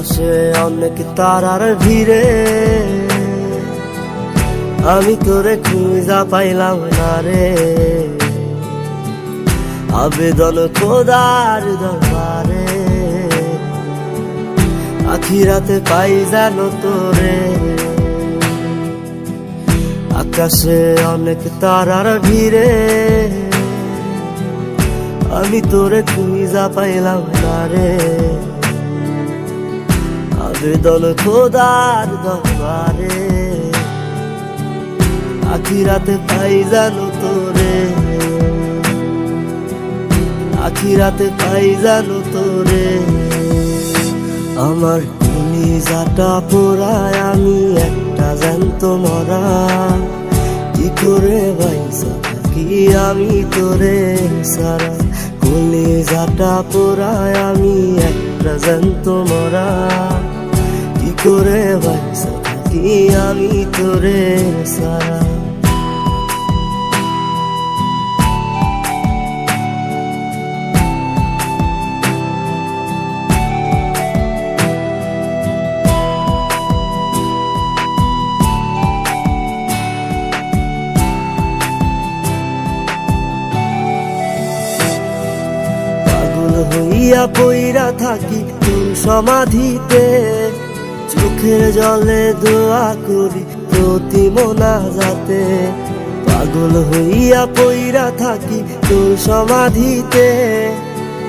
আকাশে অনেক তারার ভিড়ে আমি তোরে খুঁজা পাইলাম না রে। আবেদন খোদার দরবারে, আখিরাতে পাই জানো তোরে। আকাশে অনেক তারার ভিড়ে আমি তোরে খুঁজা পাইলাম না রে। আবেদন খোদার দরবারে, আখিরাতে পাই জানো তোরে। আখিরাতে পাই জানো তোরে। আমার কলিজাটা পোড়ায় আমি একটা জ্যান্ত মরা, কি করে বাইসা থাকি আমি তোরে সারা। কলিজাটা পোড়ায় আমি একটা জ্যান্ত মরা, কি করে বাইসা থাকি আমি তোরে সারা। হইয়া পইরা থাকি তোর সমাধিতে, চোখের জলে দোয়া করি প্রতি মোনাজাতে। পাগল হইয়া পইরা থাকি তোর সমাধিতে,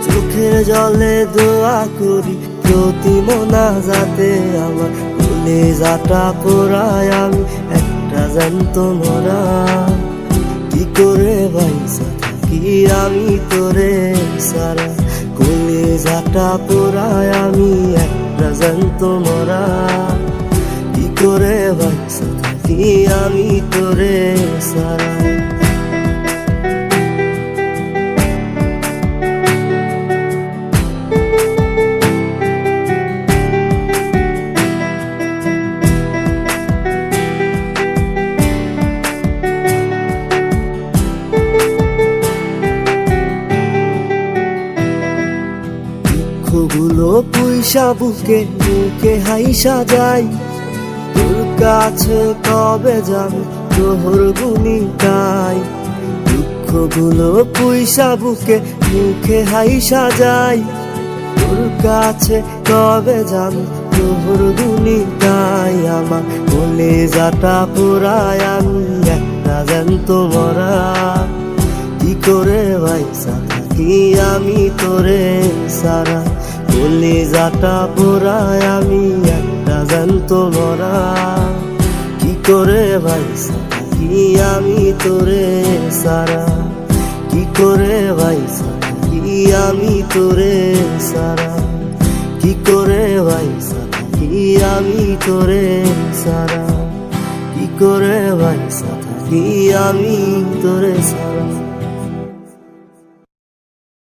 চোখের জলে দোয়া করি প্রতি মোনাজাতে। আমার কলিজাটা পোড়ায় আমি একটা জ্যান্ত মরা, কি করে বাইসা থাকি আমি তোরে সারা। কলিজাটা পোড়ায় আমি একটা জ্যান্ত মরা, কি করে বাইসা থাকি আমি তোরে সারা। দুঃখগুলো পুইসা বুকে বুকে হাইসা যাই, তোর কাছে কবে যাবে তোর গুনি গাই। দুঃখগুলো পুইসা বুকে মুখে হাইসা যাই, তোর কাছে কবে যাবে তোর গুনি গাই। আমার কলিজাটা পোড়ায় আমি একটা জ্যান্ত মরা, কি করে বাইসা থাকি আমি তোরে সারা। কলিজাটা পোড়ায় আমি একটা জ্যান্ত মরা, কি করে বাইসা থাকি আমি তোরে সারা। কি করে বাইসা থাকি আমি তোরে সারা। কি করে বাইসা থাকি আমি তোরে সারা। কি করে বাইসা থাকি আমি তোরে সারা।